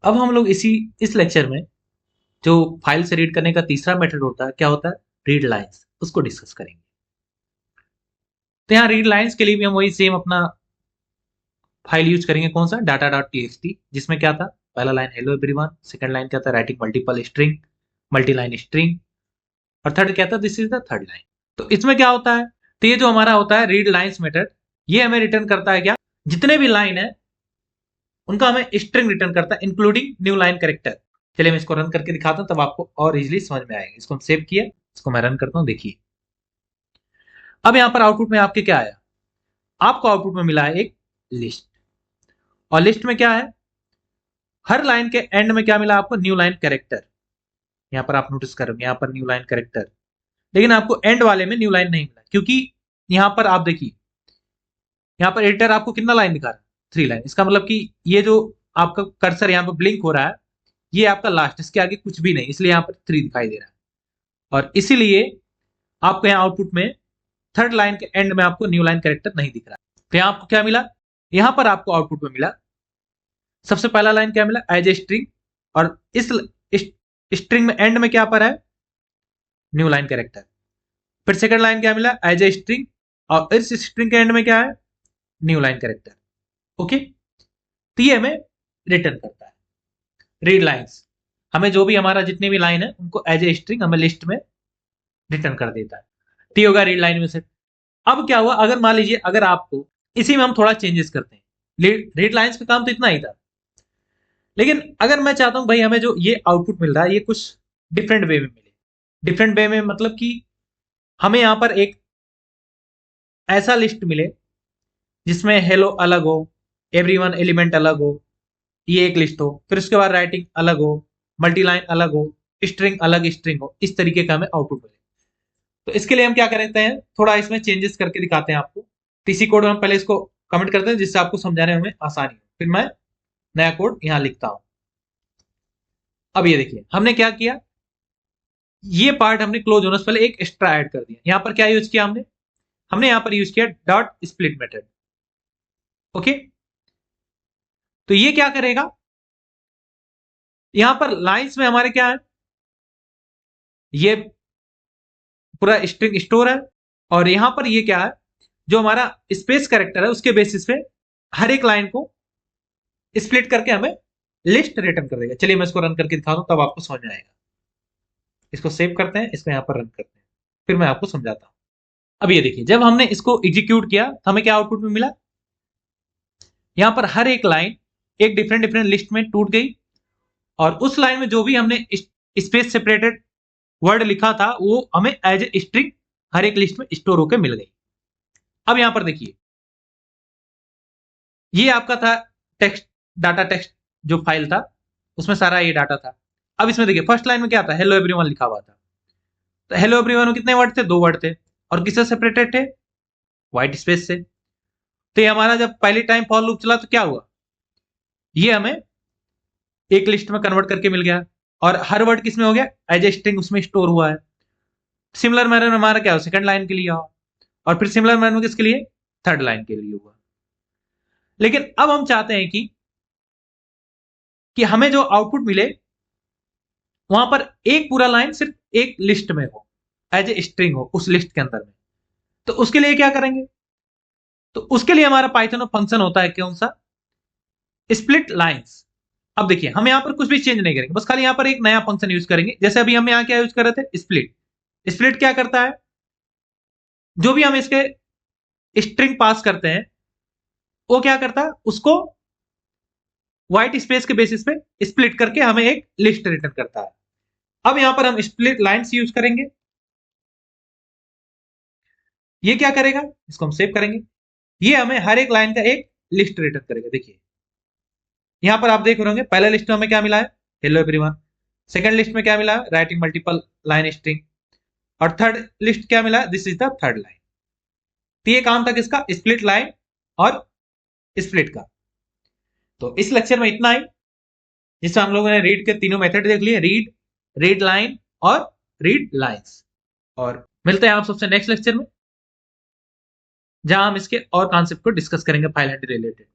अब हम लोग इस लेक्चर में जो फाइल से रीड करने का तीसरा मेथड होता है, क्या होता है, रीड लाइंस, उसको डिस्कस करेंगे। तो यहाँ रीड लाइंस के लिए भी हम वही सेम अपना फाइल यूज करेंगे, कौन सा, डाटा डॉट टीएक्सटी, जिसमें क्या था, पहला line hello everyone, second line क्या था, writing multiple string, multi line string, और थर्ड क्या था, this is the third line. तो इसमें क्या होता है, तो ये जो हमारा होता है रीड लाइंस मेथड, ये हमें रिटर्न करता है क्या, जितने भी लाइन है उनका हमें स्ट्रिंग रिटर्न करता है, इंक्लूडिंग न्यू लाइन कैरेक्टर। चलिए मैं इसको रन करके दिखाता हूँ, तब आपको और इजीली समझ में आएगा। इसको हम सेव किया, इसको मैं रन करता हूँ, देखिए अब यहाँ पर आउटपुट में आपके क्या आया, आपको आउटपुट में मिला है एक लिस्ट, और लिस्ट में क्या है, हर लाइन के एंड में क्या मिला आपको, न्यू लाइन कैरेक्टर। यहाँ पर आप नोटिस करोगे यहाँ पर न्यू लाइन कैरेक्टर, लेकिन आपको एंड वाले में न्यू लाइन नहीं मिला, क्योंकि यहाँ पर आप देखिए, यहाँ पर एडिटर आपको कितना लाइन दिखा रहा है, 3 लाइन। इसका मतलब कि ये जो आपका कर्सर यहाँ पर ब्लिंक हो रहा है, ये आपका लास्ट, इसके आगे कुछ भी नहीं, इसलिए यहाँ पर 3 दिखाई दे रहा है। और इसीलिए आपको यहाँ आउटपुट में थर्ड लाइन के एंड में आपको न्यू लाइन कैरेक्टर नहीं दिख रहा है। तो यहाँ आपको क्या मिला, यहाँ पर आपको आउटपुट में मिला, सबसे पहला लाइन क्या मिला, एज ए स्ट्रिंग, और इस स्ट्रिंग में एंड में क्या पर है, न्यू लाइन कैरेक्टर। फिर सेकंड लाइन क्या मिला, एज ए स्ट्रिंग, और इस स्ट्रिंग के एंड में क्या है, न्यू लाइन कैरेक्टर। ओके, तो ये हमें रिटर्न करता है रीड लाइंस, हमें जो भी हमारा जितने भी लाइन है उनको एज ए स्ट्रिंग हमें लिस्ट में रिटर्न कर देता है। तो ये होगा रीड लाइन में से। अब क्या हुआ, अगर मान लीजिए अगर आपको इसी में हम थोड़ा चेंजेस करते हैं, रीड लाइंस का काम तो इतना ही था, लेकिन अगर मैं चाहता हूं भाई हमें जो ये आउटपुट मिल रहा है ये कुछ डिफरेंट वे में मिले, डिफरेंट वे में मतलब कि हमें यहां पर एक ऐसा लिस्ट मिले जिसमें हेलो अलग हो, एवरीवन एलिमेंट अलग हो, ये एक लिस्ट हो, फिर उसके बाद राइटिंग अलग हो, मल्टीलाइन अलग हो, स्ट्रिंग अलग स्ट्रिंग हो, इस तरीके का हमें आउटपुट मिले। तो इसके लिए हम क्या करते हैं, थोड़ा इसमें चेंजेस करके दिखाते हैं आपको। टीसी कोड में हम पहले इसको कमेंट करते हैं जिससे आपको समझाने में आसानी हो, फिर मैं नया कोड यहां लिखता हूं। अब ये देखिए हमने क्या किया, ये पार्ट हमने क्लोज होने से पहले एक एक्स्ट्रा ऐड कर दिया। यहां पर क्या यूज किया हमने, हमने यहां पर यूज किया डॉट स्प्लिट मेथड। ओके, तो ये क्या करेगा, यहां पर लाइंस में हमारे क्या है, ये पूरा स्ट्रिंग स्टोर है, और यहां पर ये क्या है, जो हमारा स्पेस कैरेक्टर है उसके बेसिस पे हर एक लाइन को स्प्लिट करके हमें लिस्ट रिटर्न कर देगा। चलिए मैं इसको रन करके दिखाता हूं, तब आपको समझ में आएगा। इसको सेव करते हैं, इसको यहां पर रन करते हैं, फिर मैं आपको समझाता हूं। अब ये देखिए जब हमने इसको एग्जीक्यूट किया तो हमें क्या आउटपुट में मिला, यहां पर हर एक लाइन एक डिफरेंट डिफरेंट लिस्ट में टूट गई, और उस लाइन में जो भी हमने स्पेस सेपरेटेड वर्ड लिखा था वो हमें एज ए स्ट्रिंग हर एक लिस्ट में स्टोर होकर मिल गई। अब यहां पर देखिए ये आपका था टेक्स्ट, डाटा टेक्स्ट जो फाइल था उसमें सारा ये डाटा था। अब इसमें देखिए फर्स्ट लाइन में क्या था, हेलो एवरीवन लिखा हुआ था। तो हेलो एवरीवन में कितने वर्ड थे, 2 वर्ड थे, और किससे सेपरेटेड थे, व्हाइट स्पेस से। तो ये हमारा जब पहली टाइम फॉर लूप चला तो क्या हुआ, ये हमें एक लिस्ट में कन्वर्ट करके मिल गया, और हर वर्ड किसमें हो गया, एज ए स्ट्रिंग उसमें स्टोर हुआ है। सिमिलर मैनर में हमारा क्या हो, सेकंड लाइन के लिए हुआ, और फिर सिमिलर मैनर में किसके लिए, थर्ड लाइन के लिए हुआ। लेकिन अब हम चाहते हैं कि हमें जो आउटपुट मिले वहां पर एक पूरा लाइन सिर्फ एक लिस्ट में हो, एज ए स्ट्रिंग हो उस लिस्ट के अंदर में। तो उसके लिए क्या करेंगे, तो उसके लिए हमारा पाइथन में फंक्शन होता है कौन सा, स्प्लिट लाइंस। अब देखिए हम यहां पर कुछ भी चेंज नहीं करेंगे, बस खाली यहां पर एक नया फंक्शन यूज करेंगे। जैसे अभी हम यहां क्या यूज कर रहे थे, स्प्लिट। स्प्लिट क्या करता है, जो भी हम इसके स्ट्रिंग पास करते हैं वो क्या करता है, उसको व्हाइट स्पेस के बेसिस पे स्प्लिट करके हमें एक लिस्ट रिटर्न करता है। अब यहां पर हम स्प्लिट लाइंस यूज करेंगे, ये क्या करेगा, इसको हम सेव करेंगे, ये हमें हर एक लाइन का एक लिस्ट रिटर्न करेगा। देखिए यहां पर आप देख रहे होंगे पहले लिस्ट में हमें क्या मिला है, हेलो एवरीवन, सेकंड लिस्ट में क्या मिला है, राइटिंग मल्टीपल लाइन स्ट्रिंग, और थर्ड लिस्ट क्या मिला है, this is the third line. तो ये काम था किसका, स्प्लिट लाइन और स्प्लिट का। तो इस लेक्चर में इतना ही, जिसमें हम लोगों ने रीड के तीनों मेथड देख लिए, रीड, रीड लाइन और रीड लाइंस। और मिलते हैं आप सबसे नेक्स्ट लेक्चर में, जहां हम इसके और कॉन्सेप्ट को डिस्कस करेंगे फाइल हैंडलिंग रिलेटेड।